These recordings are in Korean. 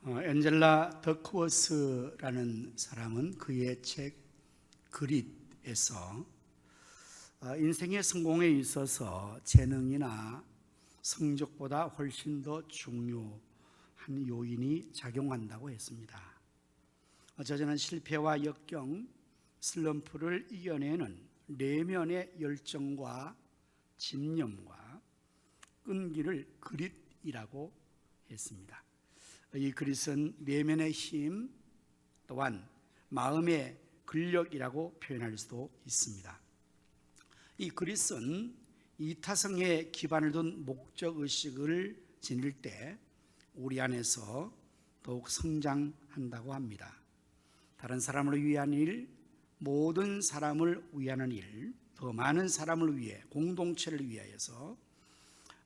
엔젤라 더크워스라는 사람은 그의 책 그릿에서 인생의 성공에 있어서 재능이나 성적보다 훨씬 더 중요한 요인이 작용한다고 했습니다. 저자는 실패와 역경, 슬럼프를 이겨내는 내면의 열정과 집념과 끈기를 그릿이라고 했습니다. 이 그릿은 내면의 힘 또한 마음의 근력이라고 표현할 수도 있습니다. 이 그릿은 이타성에 기반을 둔 목적의식을 지닐 때 우리 안에서 더욱 성장한다고 합니다. 다른 사람을 위한 일, 모든 사람을 위하는 일, 더 많은 사람을 위해 공동체를 위하여서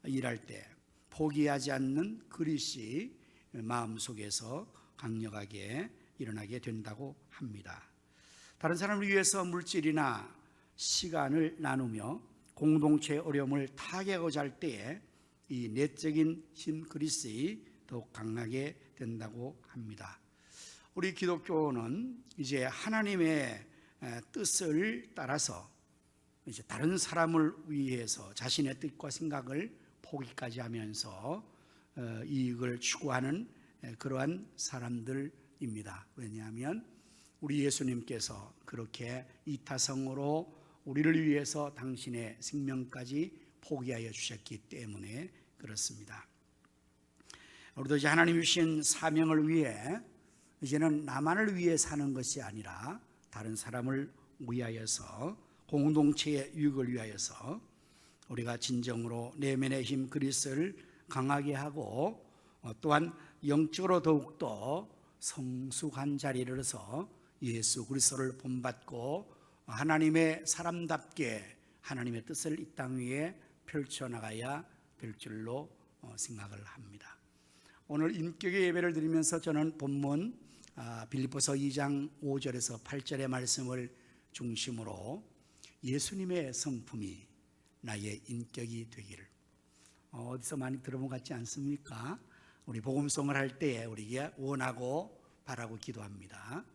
일할 때 포기하지 않는 그릿이 마음속에서 강력하게 일어나게 된다고 합니다. 다른 사람을 위해서 물질이나 시간을 나누며 공동체의 어려움을 타개하고자 할 때에 이 내적인 힘 그릿이 더욱 강하게 된다고 합니다. 우리 기독교는 이제 하나님의 뜻을 따라서 이제 다른 사람을 위해서 자신의 뜻과 생각을 포기까지 하면서 이익을 추구하는 그러한 사람들입니다. 왜냐하면 우리 예수님께서 그렇게 이타성으로 우리를 위해서 당신의 생명까지 포기하여 주셨기 때문에 그렇습니다. 우리도 이제 하나님이 주신 사명을 위해 이제는 나만을 위해 사는 것이 아니라 다른 사람을 위하여서 공동체의 유익을 위하여서 우리가 진정으로 내면의 힘 그리스를 강하게 하고 또한 영적으로 더욱더 성숙한 자리에 이르러서 예수 그리스도를 본받고 하나님의 사람답게 하나님의 뜻을 이 땅 위에 펼쳐나가야 될 줄로 생각을 합니다. 오늘 인격의 예배를 드리면서 저는 본문 빌립보서 2장 5절에서 8절의 말씀을 중심으로 예수님의 성품이 나의 인격이 되기를, 어디서 많이 들어본 것 같지 않습니까? 우리 복음송을 할 때에 우리가 원하고 바라고 기도합니다.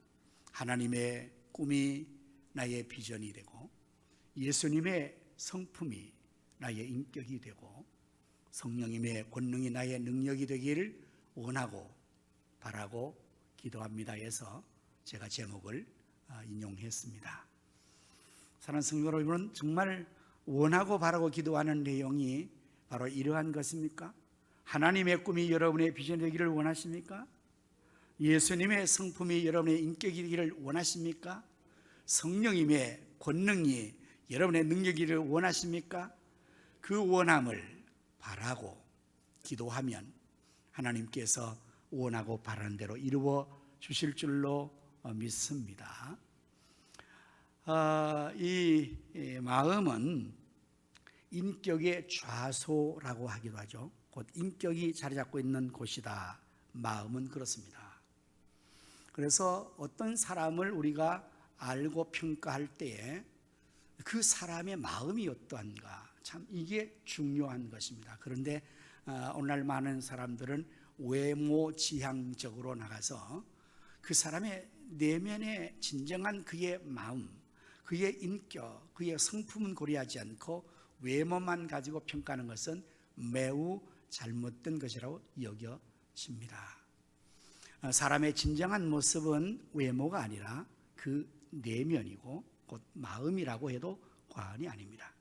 하나님의 꿈이 나의 비전이 되고 예수님의 성품이 나의 인격이 되고 성령님의 권능이 나의 능력이 되기를 원하고 바라고 기도합니다 해서 제가 제목을 인용했습니다. 사랑하는 성도 여러분, 정말 원하고 바라고 기도하는 내용이 바로 이러한 것입니까? 하나님의 꿈이 여러분의 비전이 되기를 원하십니까? 예수님의 성품이 여러분의 인격이 되기를 원하십니까? 성령님의 권능이 여러분의 능력이기를 원하십니까? 그 원함을 바라고 기도하면 하나님께서 원하고 바라는 대로 이루어 주실 줄로 믿습니다. 이 마음은 인격의 좌소라고 하기도 하죠. 곧 인격이 자리 잡고 있는 곳이다. 마음은 그렇습니다. 그래서 어떤 사람을 우리가 알고 평가할 때에 그 사람의 마음이 어떠한가, 참 이게 중요한 것입니다. 그런데 오늘날 많은 사람들은 외모 지향적으로 나가서 그 사람의 내면의 진정한 그의 마음, 그의 인격, 그의 성품은 고려하지 않고 외모만 가지고 평가하는 것은 매우 잘못된 것이라고 여겨집니다. 사람의 진정한 모습은 외모가 아니라 그 내면이고 곧 마음이라고 해도 과언이 아닙니다.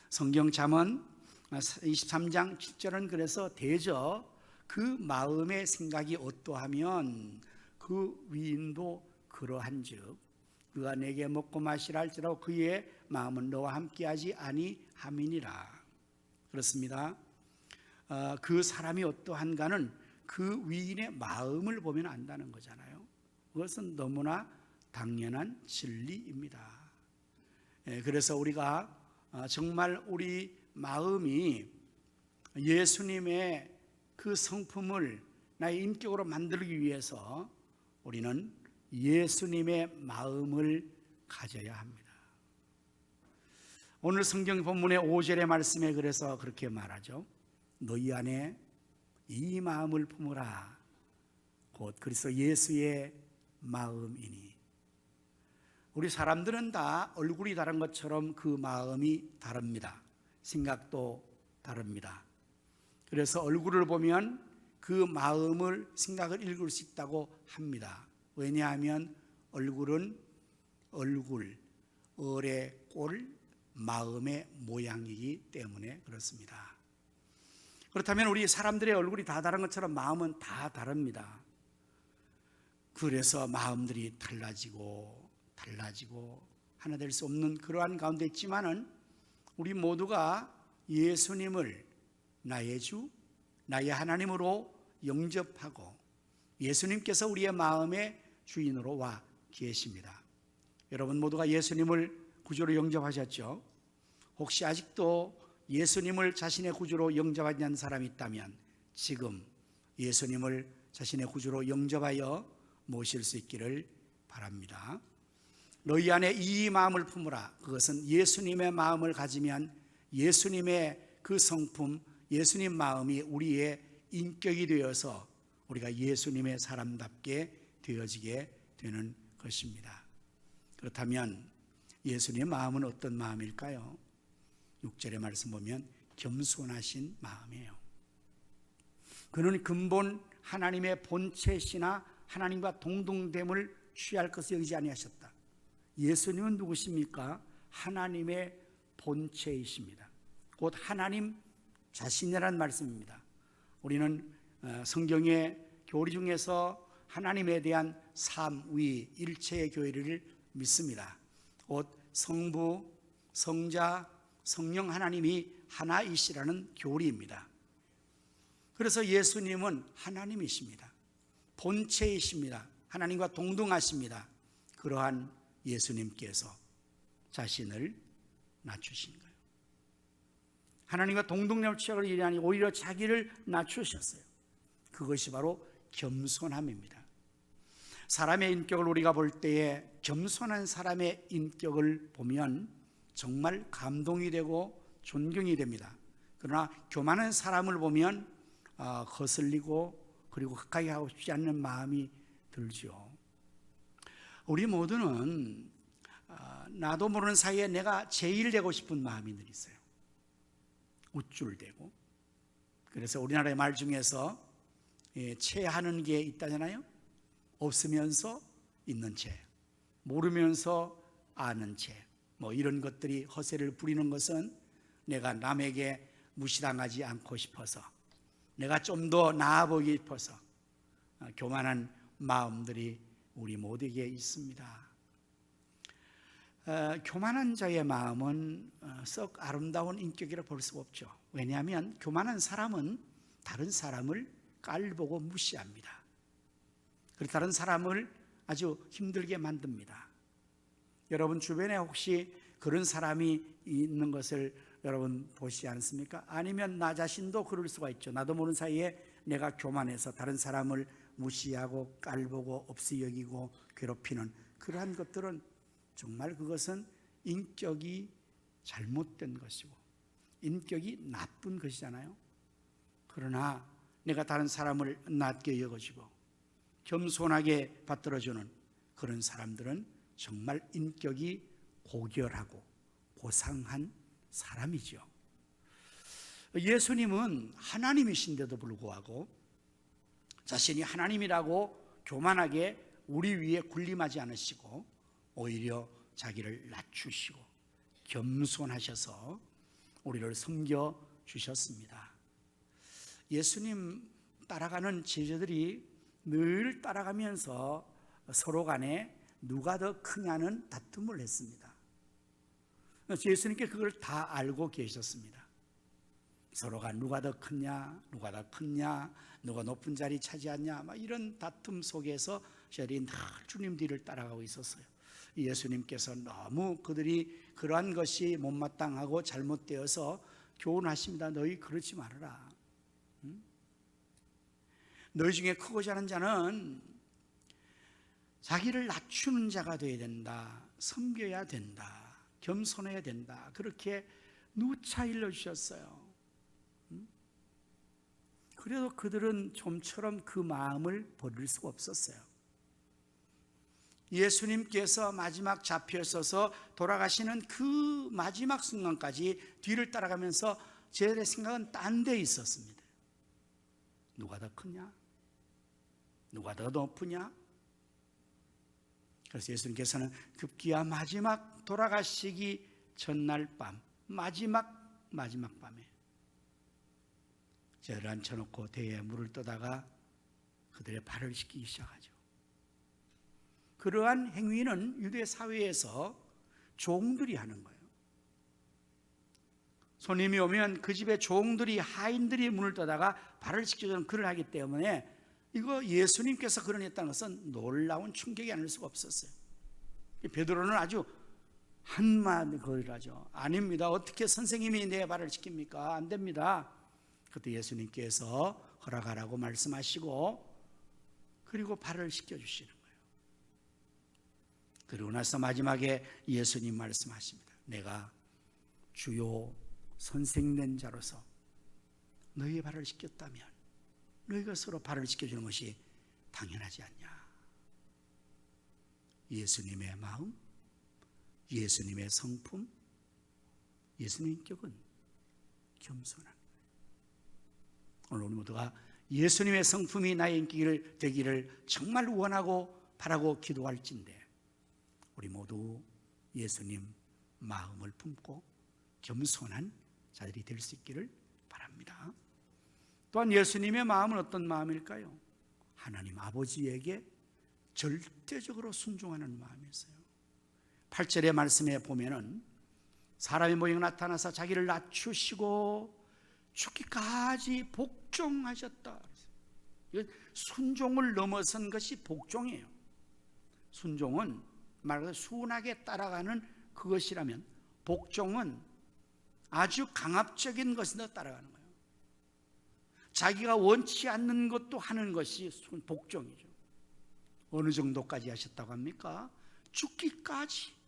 성경 잠언 23장 7절은 그래서 대저 그 마음의 생각이 어떠하면 그 위인도 그러한즉 그가 내게 먹고 마시라 할지라도 그의 마음은 너와 함께하지 아니함이니라. 그렇습니다. 그 사람이 어떠한가는 그 위인의 마음을 보면 안다는 거잖아요. 그것은 너무나 당연한 진리입니다. 그래서 우리가 정말 우리 마음이 예수님의 그 성품을 나의 인격으로 만들기 위해서 우리는 예수님의 마음을 가져야 합니다. 오늘 성경 본문의 5절의 말씀에 그래서 그렇게 말하죠. 너희 안에 이 마음을 품으라. 곧 그리스도 예수의 마음이니. 우리 사람들은 다 얼굴이 다른 것처럼 그 마음이 다릅니다. 생각도 다릅니다. 그래서 얼굴을 보면 그 마음을, 생각을 읽을 수 있다고 합니다. 왜냐하면 얼굴은 얼굴, 얼의 꼴, 마음의 모양이기 때문에 그렇습니다. 그렇다면 우리 사람들의 얼굴이 다 다른 것처럼 마음은 다 다릅니다. 그래서 마음들이 달라지고 하나 될 수 없는 그러한 가운데 있지만은 우리 모두가 예수님을 나의 주, 나의 하나님으로 영접하고 예수님께서 우리의 마음의 주인으로 와 계십니다. 여러분 모두가 예수님을 구주로 영접하셨죠? 혹시 아직도 예수님을 자신의 구주로 영접하지 않은 사람이 있다면 지금 예수님을 자신의 구주로 영접하여 모실 수 있기를 바랍니다. 너희 안에 이 마음을 품으라. 그것은 예수님의 마음을 가지면 예수님의 그 성품, 예수님 마음이 우리의 인격이 되어서 우리가 예수님의 사람답게 되어지게 되는 것입니다. 그렇다면 예수님의 마음은 어떤 마음일까요? 6절의 말씀 보면 겸손하신 마음이에요. 그는 근본 하나님의 본체시나 하나님과 동등됨을 취할 것을 여기지 아니하셨다. 예수님은 누구십니까? 하나님의 본체이십니다. 곧 하나님 자신이라는 말씀입니다. 우리는 성경의 교리 중에서 하나님에 대한 삼위 일체의 교리를 믿습니다. 곧 성부, 성자, 성령 하나님이 하나이시라는 교리입니다. 그래서 예수님은 하나님이십니다. 본체이십니다. 하나님과 동등하십니다. 그러한 예수님께서 자신을 낮추신 거예요. 하나님과 동등됨을 취하기 일하니 오히려 자기를 낮추셨어요. 그것이 바로 겸손함입니다. 사람의 인격을 우리가 볼 때에 겸손한 사람의 인격을 보면 정말 감동이 되고 존경이 됩니다. 그러나 교만한 사람을 보면 거슬리고 그리고 가까이 하고 싶지 않는 마음이 들죠. 우리 모두는 나도 모르는 사이에 내가 제일 되고 싶은 마음이 늘 있어요. 우쭐대고. 그래서 우리나라의 말 중에서 체하는 게 있다잖아요. 없으면서 있는 채, 모르면서 아는 채, 뭐 이런 것들이 허세를 부리는 것은 내가 남에게 무시당하지 않고 싶어서, 내가 좀 더 나아 보이고 싶어서 교만한 마음들이 우리 모두에게 있습니다. 교만한 자의 마음은 썩 아름다운 인격이라 볼 수가 없죠. 왜냐하면 교만한 사람은 다른 사람을 깔보고 무시합니다. 그리고 다른 사람을 아주 힘들게 만듭니다. 여러분 주변에 혹시 그런 사람이 있는 것을 여러분 보시지 않습니까? 아니면 나 자신도 그럴 수가 있죠. 나도 모르는 사이에 내가 교만해서 다른 사람을 무시하고 깔보고 없이 여기고 괴롭히는 그러한 것들은 정말 그것은 인격이 잘못된 것이고 인격이 나쁜 것이잖아요. 그러나 내가 다른 사람을 낮게 여겨주고 겸손하게 받들어주는 그런 사람들은 정말 인격이 고결하고 고상한 사람이죠. 예수님은 하나님이신데도 불구하고 자신이 하나님이라고 교만하게 우리 위에 군림하지 않으시고 오히려 자기를 낮추시고 겸손하셔서 우리를 섬겨주셨습니다. 예수님 따라가는 제자들이 늘 따라가면서 서로 간에 누가 더 크냐는 다툼을 했습니다. 예수님께 그걸 다 알고 계셨습니다. 서로가 누가 더 크냐, 누가 더 크냐, 누가 높은 자리 차지하냐, 막 이런 다툼 속에서 저들이 늘 주님 뒤를 따라가고 있었어요. 예수님께서 너무 그들이 그러한 것이 못마땅하고 잘못되어서 교훈하십니다. 너희 그러지 말아라. 너희 중에 크고 작은 자는 자기를 낮추는 자가 되어야 된다. 섬겨야 된다. 겸손해야 된다. 그렇게 누차 일러주셨어요. 그래도 그들은 좀처럼 그 마음을 버릴 수가 없었어요. 예수님께서 마지막 잡혀 서서 돌아가시는 그 마지막 순간까지 뒤를 따라가면서 제 생각은 딴 데 있었습니다. 누가 더 크냐? 누가 더 높으냐? 그래서 예수님께서는 급기야 마지막 돌아가시기 전날 밤, 마지막 밤에 저를 앉혀놓고 대에 물을 떠다가 그들의 발을 씻기기 시작하죠. 그러한 행위는 유대 사회에서 종들이 하는 거예요. 손님이 오면 그 집에 종들이, 하인들이 문을 떠다가 발을 씻겨주는 그를 하기 때문에 이거 예수님께서 그런 했다는 것은 놀라운 충격이 아닐 수가 없었어요. 베드로는 아주 한마디 거리를 하죠. 아닙니다. 어떻게 선생님이 내 발을 씻깁니까? 안 됩니다. 그때 예수님께서 허락하라고 말씀하시고 그리고 발을 씻겨주시는 거예요. 그리고 나서 마지막에 예수님 말씀하십니다. 내가 주요 선생된 자로서 너희의 발을 씻겼다면 너희가 서로 발을 씻겨주는 것이 당연하지 않냐. 예수님의 마음, 예수님의 성품, 예수님의 인격은 겸손한 거예요. 오늘 우리 모두가 예수님의 성품이 나의 인격이 되기를 정말 원하고 바라고 기도할진대 우리 모두 예수님 마음을 품고 겸손한 자들이 될 수 있기를 바랍니다. 또한 예수님의 마음은 어떤 마음일까요? 하나님 아버지에게 절대적으로 순종하는 마음이었어요. 8절의 말씀에 보면은 사람의 모양이 나타나서 자기를 낮추시고 죽기까지 복종하셨다. 순종을 넘어선 것이 복종이에요. 순종은 말 그대로 순하게 따라가는 그것이라면 복종은 아주 강압적인 것에 따라가는 거예요. 자기가 원치 않는 것도 하는 것이 복종이죠. 어느 정도까지 하셨다고 합니까? 죽기까지.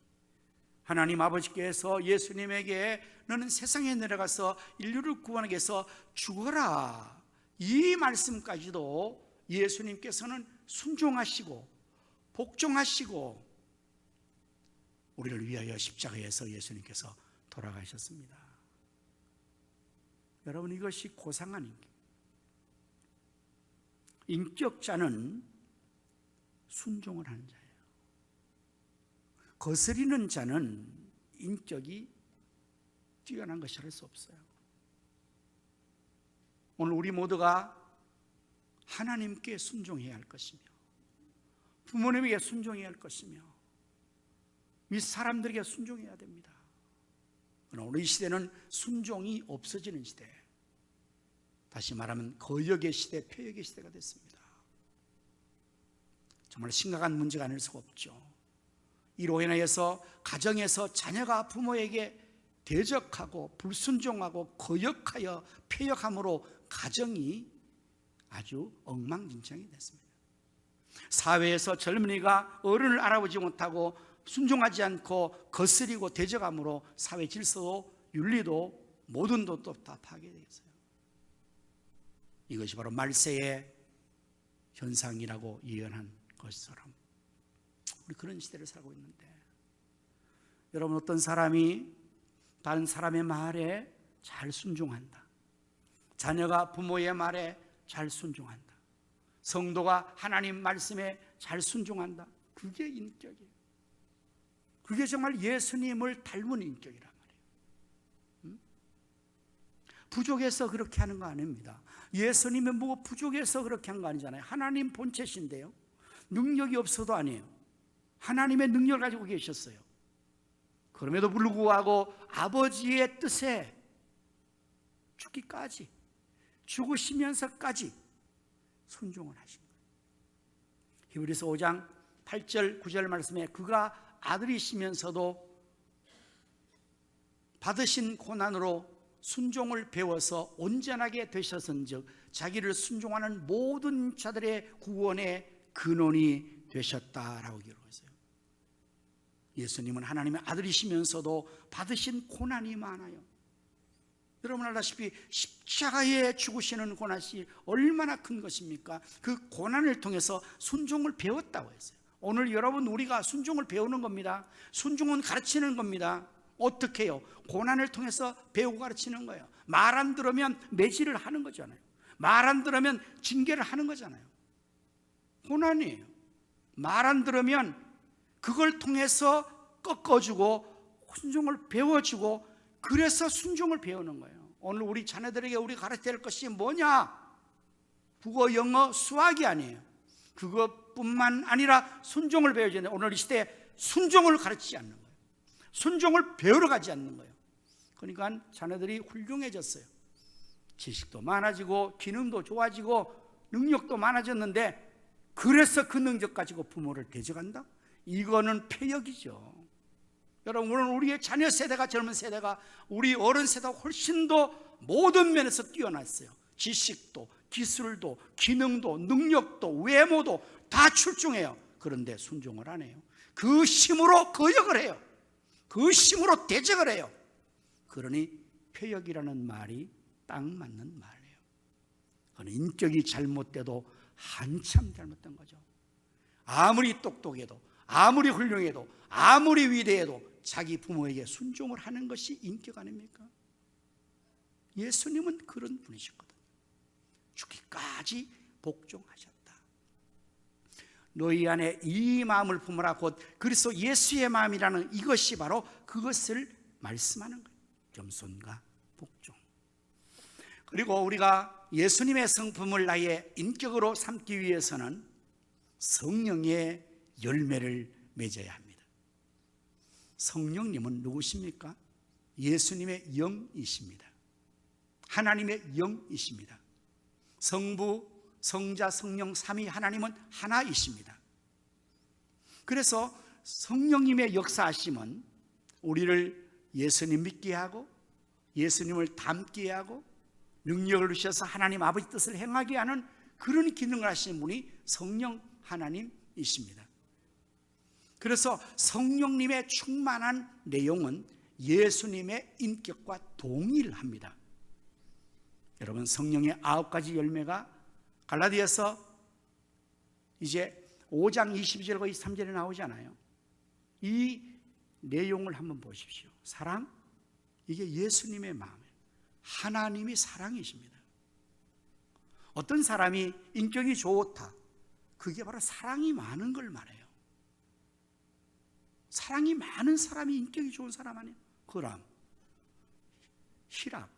하나님 아버지께서 예수님에게 너는 세상에 내려가서 인류를 구원하기 위해서 죽어라, 이 말씀까지도 예수님께서는 순종하시고 복종하시고 우리를 위하여 십자가에서 예수님께서 돌아가셨습니다. 여러분, 이것이 고상한 인격. 인격자는 순종을 하는 자예요. 거스리는 자는 인격이 뛰어난 것이라 할 수 없어요. 오늘 우리 모두가 하나님께 순종해야 할 것이며 부모님에게 순종해야 할 것이며 윗사람들에게 순종해야 됩니다. 그러나 오늘 이 시대는 순종이 없어지는 시대, 다시 말하면 거역의 시대, 폐역의 시대가 됐습니다. 정말 심각한 문제가 아닐 수가 없죠. 이로 인하여서 가정에서 자녀가 부모에게 대적하고 불순종하고 거역하여 폐역함으로 가정이 아주 엉망진창이 됐습니다. 사회에서 젊은이가 어른을 알아보지 못하고 순종하지 않고 거스리고 대적함으로 사회 질서도 윤리도 모든 것도 다 파괴되겠어요. 이것이 바로 말세의 현상이라고 예언한 것처럼 우리 그런 시대를 살고 있는데, 여러분, 어떤 사람이 다른 사람의 말에 잘 순종한다, 자녀가 부모의 말에 잘 순종한다, 성도가 하나님 말씀에 잘 순종한다, 그게 인격이에요. 그게 정말 예수님을 닮은 인격이란 말이에요. 부족해서 그렇게 하는 거 아닙니다. 예수님은 뭐 부족해서 그렇게 한 거 아니잖아요. 하나님 본체신데요, 능력이 없어도 아니에요. 하나님의 능력을 가지고 계셨어요. 그럼에도 불구하고 아버지의 뜻에 죽기까지, 죽으시면서까지 순종을 하신 거예요. 히브리서 5장 8절 9절 말씀에 그가 아들이시면서도 받으신 고난으로 순종을 배워서 온전하게 되셨은즉 자기를 순종하는 모든 자들의 구원의 근원이 되셨다라고 기록했어요. 예수님은 하나님의 아들이시면서도 받으신 고난이 많아요. 여러분 알다시피 십자가에 죽으시는 고난이 얼마나 큰 것입니까? 그 고난을 통해서 순종을 배웠다고 했어요. 오늘 여러분 우리가 순종을 배우는 겁니다. 순종은 가르치는 겁니다. 어떻게 해요? 고난을 통해서 배우고 가르치는 거예요. 말 안 들으면 매질을 하는 거잖아요. 말 안 들으면 징계를 하는 거잖아요. 고난이에요. 말 안 들으면 그걸 통해서 꺾어주고 순종을 배워주고, 그래서 순종을 배우는 거예요. 오늘 우리 자녀들에게 우리 가르쳐야 될 것이 뭐냐? 국어, 영어, 수학이 아니에요. 그것뿐만 아니라 순종을 배워야 되는데 오늘 이 시대에 순종을 가르치지 않는 거예요. 순종을 배우러 가지 않는 거예요. 그러니까 자녀들이 훌륭해졌어요. 지식도 많아지고 기능도 좋아지고 능력도 많아졌는데, 그래서 그 능력 가지고 부모를 대적한다? 이거는 폐역이죠. 여러분, 오늘 우리의 자녀 세대가, 젊은 세대가 우리 어른 세대가 훨씬 더 모든 면에서 뛰어났어요. 지식도, 기술도, 기능도, 능력도, 외모도 다 출중해요. 그런데 순종을 안 해요. 그 힘으로 거역을 해요. 그 힘으로 대적을 해요. 그러니 폐역이라는 말이 딱 맞는 말이에요. 그건 인격이 잘못돼도 한참 잘못된 거죠. 아무리 똑똑해도, 아무리 훌륭해도, 아무리 위대해도 자기 부모에게 순종을 하는 것이 인격 아닙니까? 예수님은 그런 분이셨거든요. 죽기까지 복종하셨다. 너희 안에 이 마음을 품으라, 곧 그리스도 예수의 마음이라는 이것이 바로 그것을 말씀하는 거예요. 겸손과 복종. 그리고 우리가 예수님의 성품을 나의 인격으로 삼기 위해서는 성령의 열매를 맺어야 합니다. 성령님은 누구십니까? 예수님의 영이십니다. 하나님의 영이십니다. 성부, 성자, 성령 삼위 하나님은 하나이십니다. 그래서 성령님의 역사하심은 우리를 예수님 믿게 하고 예수님을 닮게 하고 능력을 주셔서 하나님 아버지 뜻을 행하게 하는 그런 기능을 하시는 분이 성령 하나님이십니다. 그래서 성령님의 충만한 내용은 예수님의 인격과 동일합니다. 여러분, 성령의 9가지 열매가 갈라디아서 이제 5장 22절과 23절에 나오잖아요. 이 내용을 한번 보십시오. 사랑, 이게 예수님의 마음이에요. 하나님이 사랑이십니다. 어떤 사람이 인격이 좋다, 그게 바로 사랑이 많은 걸 말해요. 사랑이 많은 사람이 인격이 좋은 사람 아니에요? 그럼 희락,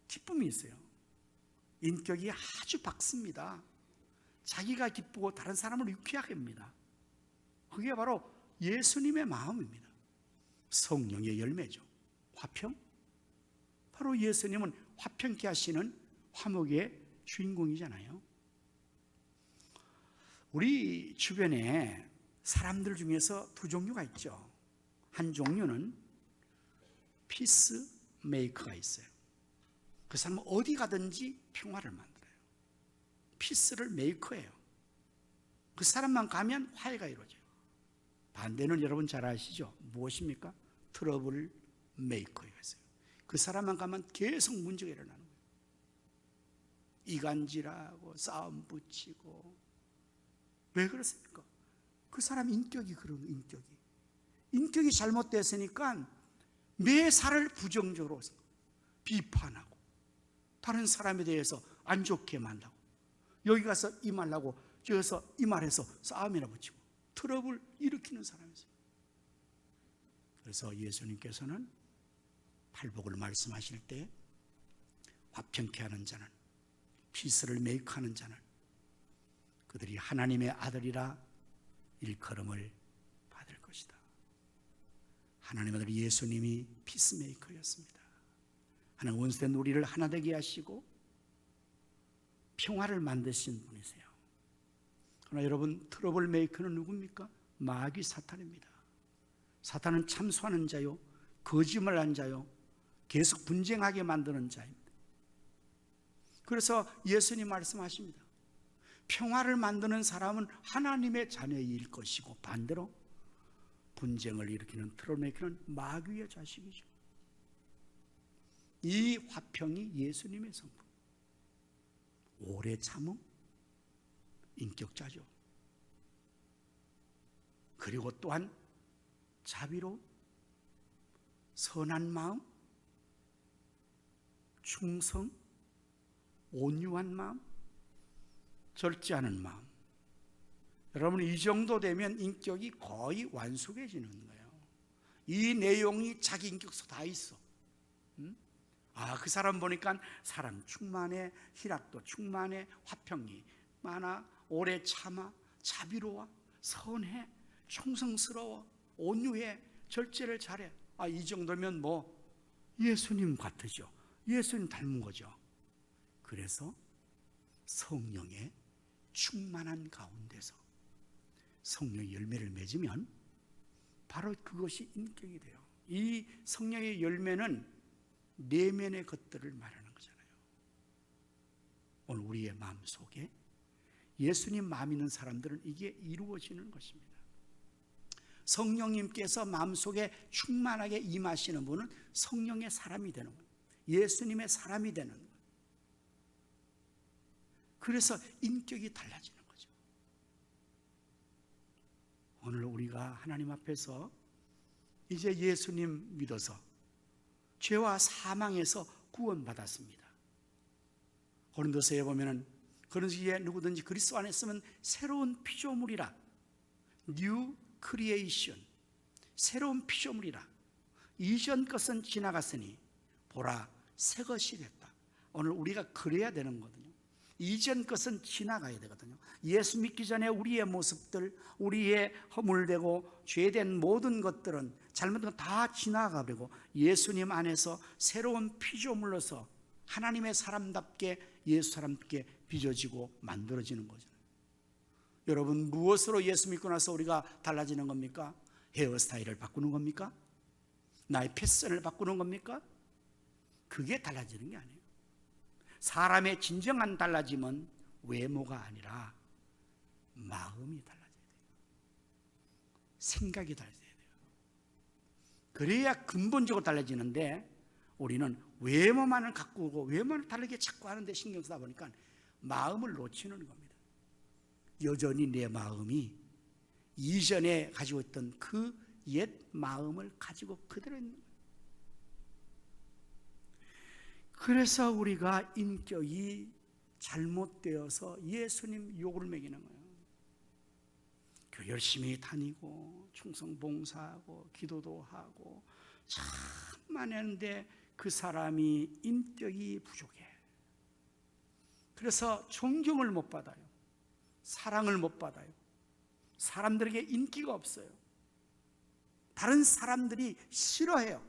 기쁨이 있어요. 인격이 아주 밝습니다. 자기가 기쁘고 다른 사람을 유쾌하게 합니다. 그게 바로 예수님의 마음입니다. 성령의 열매죠. 화평, 바로 예수님은 화평케 하시는 화목의 주인공이잖아요. 우리 주변에 사람들 중에서 두 종류가 있죠. 한 종류는 피스메이커가 있어요. 그 사람은 어디 가든지 평화를 만들어요. 피스를 메이커예요. 그 사람만 가면 화해가 이루어져요. 반대는 여러분 잘 아시죠? 무엇입니까? 트러블 메이커였어요. 그 사람만 가면 계속 문제가 일어나는 거예요. 이간질하고 싸움 붙이고. 왜 그렇습니까? 그 사람 인격이 그런 인격이 잘못됐으니까 매사를 부정적으로 비판하고 다른 사람에 대해서 안 좋게 만나고, 여기 가서 이 말하고 저기 가서 이 말해서 싸움이나 붙이고 트러블 일으키는 사람이었어요. 그래서 예수님께서는 팔복을 말씀하실 때 화평케 하는 자는, 피스를 메이크하는 자는 그들이 하나님의 아들이라 일컬음을 받을 것이다. 하나님의 아들 예수님이 피스메이커였습니다. 하나님 원수된 우리를 하나 되게 하시고 평화를 만드신 분이세요. 그러나 여러분, 트러블 메이커는 누굽니까? 마귀 사탄입니다. 사탄은 참소하는 자요, 거짓말하는 자요, 계속 분쟁하게 만드는 자입니다. 그래서 예수님 말씀하십니다. 평화를 만드는 사람은 하나님의 자녀일 것이고, 반대로 분쟁을 일으키는 트러블메이커는 마귀의 자식이죠. 이 화평이 예수님의 성품. 오래 참음, 인격자죠. 그리고 또한 자비로움, 선한 마음, 충성, 온유한 마음, 절제하는 마음. 여러분, 이 정도 되면 인격이 거의 완숙해지는 거예요. 이 내용이 자기 인격서 다 있어. 그 사람 보니까 사람 충만해, 희락도 충만해, 화평이 많아, 오래 참아, 자비로워, 선해, 충성스러워, 온유해, 절제를 잘해. 이 정도면 뭐 예수님 같으죠. 예수님 닮은 거죠. 그래서 성령의 충만한 가운데서 성령의 열매를 맺으면 바로 그것이 인격이 돼요. 이 성령의 열매는 내면의 것들을 말하는 거잖아요. 오늘 우리의 마음속에 예수님 마음 있는 사람들은 이게 이루어지는 것입니다. 성령님께서 마음속에 충만하게 임하시는 분은 성령의 사람이 되는 거예요. 예수님의 사람이 되는 거예요. 그래서 인격이 달라지는 거죠. 오늘 우리가 하나님 앞에서 이제 예수님 믿어서 죄와 사망에서 구원받았습니다. 고린도서에 보면은 그런지에 누구든지 그리스도 안에 있으면 새로운 피조물이라, 뉴 크리에이션, 새로운 피조물이라. 이전 것은 지나갔으니 보라 새 것이 됐다. 오늘 우리가 그래야 되는 거거든요. 이전 것은 지나가야 되거든요. 예수 믿기 전에 우리의 모습들, 우리의 허물되고 죄된 모든 것들은, 잘못된 건 다 지나가버리고 예수님 안에서 새로운 피조물로서 하나님의 사람답게, 예수 사람답게 빚어지고 만들어지는 거죠. 여러분, 무엇으로 예수 믿고 나서 우리가 달라지는 겁니까? 헤어스타일을 바꾸는 겁니까? 나의 패션을 바꾸는 겁니까? 그게 달라지는 게 아니에요. 사람의 진정한 달라짐은 외모가 아니라 마음이 달라져야 돼요. 생각이 달라져야 돼요. 그래야 근본적으로 달라지는데, 우리는 외모만을 가꾸고 외모를 다르게 자꾸 하는데 신경 쓰다 보니까 마음을 놓치는 겁니다. 여전히 내 마음이 이전에 가지고 있던 그 옛 마음을 가지고 그대로 있는 거예요. 그래서 우리가 인격이 잘못되어서 예수님 욕을 먹이는 거예요. 교회 열심히 다니고 충성 봉사하고 기도도 하고 참 많이 하는데 그 사람이 인격이 부족해. 그래서 존경을 못 받아요. 사랑을 못 받아요. 사람들에게 인기가 없어요. 다른 사람들이 싫어해요.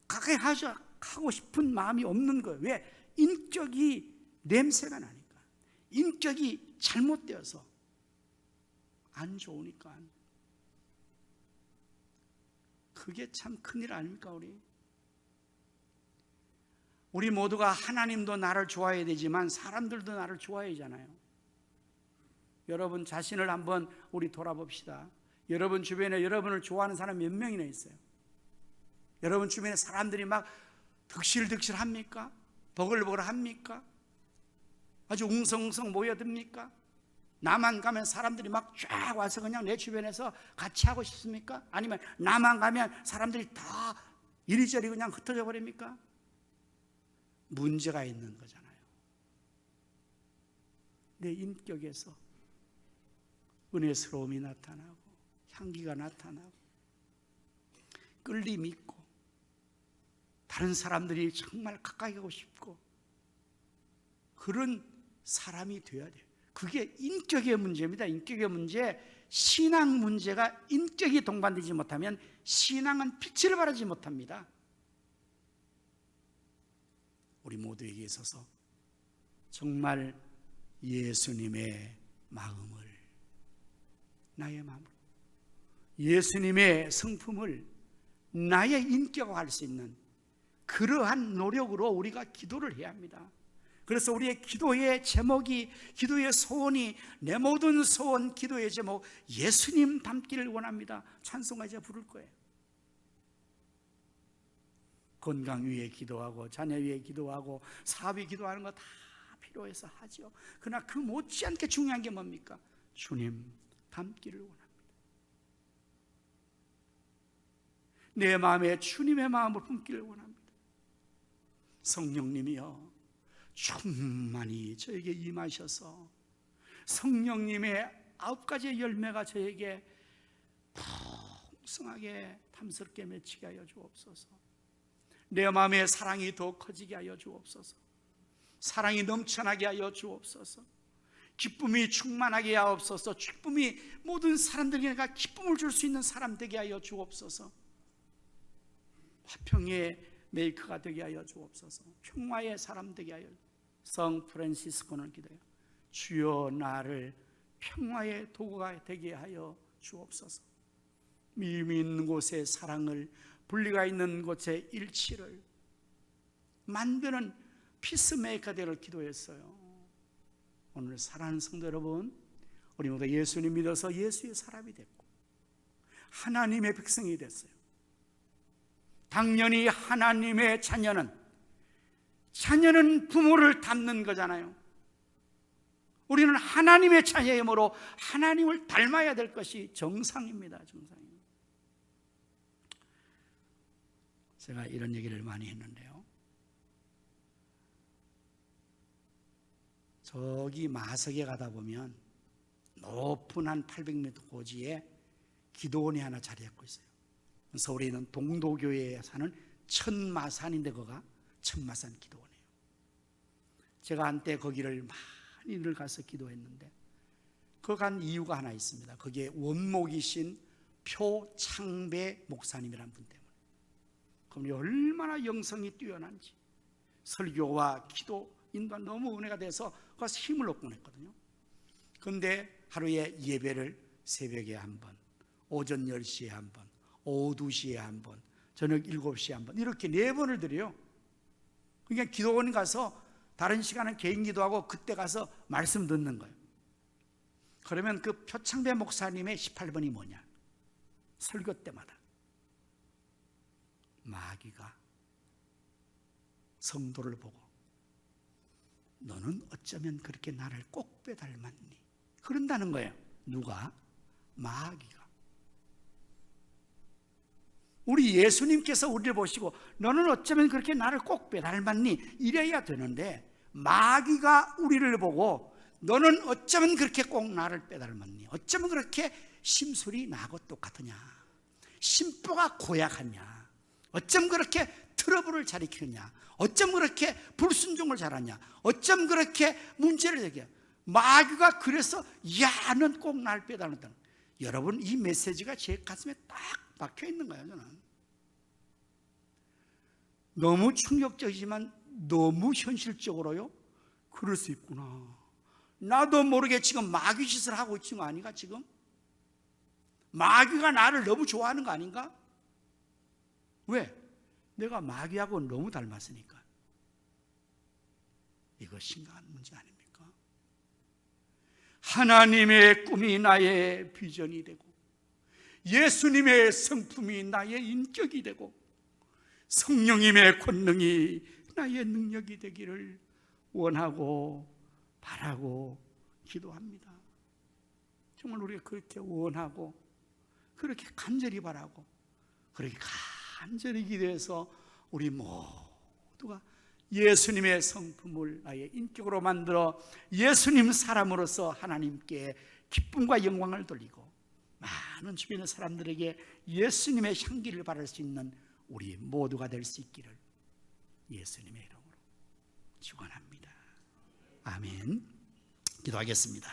가까이 하고 싶은 마음이 없는 거예요. 왜? 인격이 냄새가 나니까. 인격이 잘못되어서 안 좋으니까. 그게 참 큰일 아닙니까? 우리 모두가 하나님도 나를 좋아해야 되지만 사람들도 나를 좋아해야 하잖아요. 여러분 자신을 한번 우리 돌아봅시다. 여러분 주변에 여러분을 좋아하는 사람 몇 명이나 있어요? 여러분 주변에 사람들이 막 득실득실 합니까? 버글버글 합니까? 아주 웅성웅성 모여듭니까? 나만 가면 사람들이 막 쫙 와서 그냥 내 주변에서 같이 하고 싶습니까? 아니면 나만 가면 사람들이 다 이리저리 그냥 흩어져 버립니까? 문제가 있는 거잖아요. 내 인격에서 은혜스러움이 나타나고 향기가 나타나고 끌림이 있고 다른 사람들이 정말 가까이 가고 싶고 그런 사람이 되어야 돼요. 그게 인격의 문제입니다. 인격의 문제. 신앙 문제가 인격이 동반되지 못하면 신앙은 빛을 발하지 못합니다. 우리 모두에게 있어서 정말 예수님의 마음을, 나의 마음을, 예수님의 성품을 나의 인격화할 수 있는 그러한 노력으로 우리가 기도를 해야 합니다. 그래서 우리의 기도의 제목이, 기도의 소원이, 내 모든 소원, 기도의 제목 예수님 닮기를 원합니다. 찬송가 이제 부를 거예요. 건강 위해 기도하고 자녀 위해 기도하고 사업 위해 기도하는 거 다 필요해서 하죠. 그러나 그 못지않게 중요한 게 뭡니까? 주님 닮기를 원합니다. 내 마음에 주님의 마음을 품기를 원합니다. 성령님이여 충만히 저에게 임하셔서 성령님의 9가지의 열매가 저에게 풍성하게 탐스럽게 맺히게 하여 주옵소서. 내 마음에 사랑이 더 커지게 하여 주옵소서. 사랑이 넘쳐나게 하여 주옵소서. 기쁨이 충만하게 하옵소서. 기쁨이 모든 사람들에게 기쁨을 줄 수 있는 사람 되게 하여 주옵소서. 화평의 메이커가 되게 하여 주옵소서. 평화의 사람 되게 하여. 성 프란시스코는 기도해요. 주여 나를 평화의 도구가 되게 하여 주옵소서. 미움이 있는 곳에 사랑을, 분리가 있는 곳에 일치를 만드는 피스메이커 되기를 기도했어요. 오늘 사랑하는 성도 여러분, 우리 모두 예수님 믿어서 예수의 사람이 됐고 하나님의 백성이 됐어요. 당연히 하나님의 자녀는 부모를 닮는 거잖아요. 우리는 하나님의 자녀이므로 하나님을 닮아야 될 것이 정상입니다. 정상입니다. 제가 이런 얘기를 많이 했는데요, 저기 마석에 가다 보면 높은 한 800m 고지에 기도원이 하나 자리잡고 있어요. 서울에 있는 동도교회에 사는 천마산인데 거가 천마산 기도원이에요. 제가 한때 거기를 많이 늘 가서 기도했는데 그 간 이유가 하나 있습니다. 거기에 원목이신 표창배 목사님이라는 분 때문에. 그분이 얼마나 영성이 뛰어난지 설교와 기도 인도가 너무 은혜가 돼서 거기서 힘을 얻곤 했거든요. 그런데 하루에 예배를 새벽에 한 번, 오전 10시에 한 번, 오후 2시에 한 번, 저녁 7시에 한 번, 이렇게 4번을 드려요. 그러니까 기도원 가서 다른 시간은 개인 기도하고 그때 가서 말씀 듣는 거예요. 그러면 그 표창배 목사님의 18번이 뭐냐? 설교 때마다 마귀가 성도를 보고 너는 어쩌면 그렇게 나를 꼭 빼닮았니? 그런다는 거예요. 누가? 마귀가. 우리 예수님께서 우리를 보시고 너는 어쩌면 그렇게 나를 꼭 빼닮았니? 이래야 되는데 마귀가 우리를 보고 너는 어쩌면 그렇게 꼭 나를 빼닮았니? 어쩌면 그렇게 심술이 나하고 똑같으냐? 심보가 고약하냐? 어쩜 그렇게 트러블을 잘 일으키느냐? 어쩜 그렇게 불순종을 잘하냐? 어쩜 그렇게 문제를 제기해? 마귀가 그래서 야, 넌 꼭 날 빼닮았다. 여러분, 이 메시지가 제 가슴에 딱 박혀 있는 거예요. 저는 너무 충격적이지만 너무 현실적으로요, 그럴 수 있구나. 나도 모르게 지금 마귀 짓을 하고 있는 거 아닌가? 지금 마귀가 나를 너무 좋아하는 거 아닌가? 왜? 내가 마귀하고 너무 닮았으니까. 이거 심각한 문제 아닙니까? 하나님의 꿈이 나의 비전이 되고 예수님의 성품이 나의 인격이 되고 성령님의 권능이 나의 능력이 되기를 원하고 바라고 기도합니다. 정말 우리가 그렇게 원하고 그렇게 간절히 바라고 그렇게 간절히 기도해서 우리 모두가 예수님의 성품을 나의 인격으로 만들어 예수님 사람으로서 하나님께 기쁨과 영광을 돌리고 많은 주변의 사람들에게 예수님의 향기를 바랄 수 있는 우리 모두가 될 수 있기를 예수님의 이름으로 축원합니다. 아멘. 기도하겠습니다.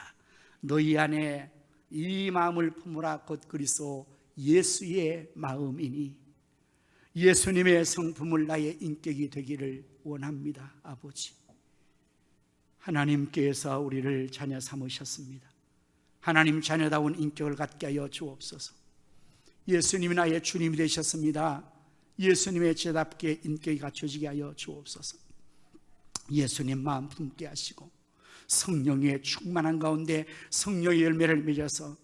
너희 안에 이 마음을 품으라. 곧 그리스도 예수의 마음이니 예수님의 성품을 나의 인격이 되기를 원합니다. 아버지, 하나님께서 우리를 자녀 삼으셨습니다. 하나님 자녀다운 인격을 갖게 하여 주옵소서. 예수님이 나의 주님이 되셨습니다. 예수님의 제답게 인격이 갖춰지게 하여 주옵소서. 예수님 마음 품게 하시고 성령의 충만한 가운데 성령의 열매를 맺어서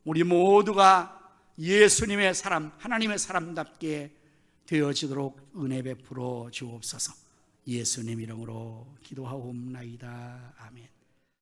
우리 모두가 예수님의 사람, 하나님의 사람답게 되어지도록 은혜 베풀어 주옵소서. 예수님 이름으로 기도하옵나이다. 아멘.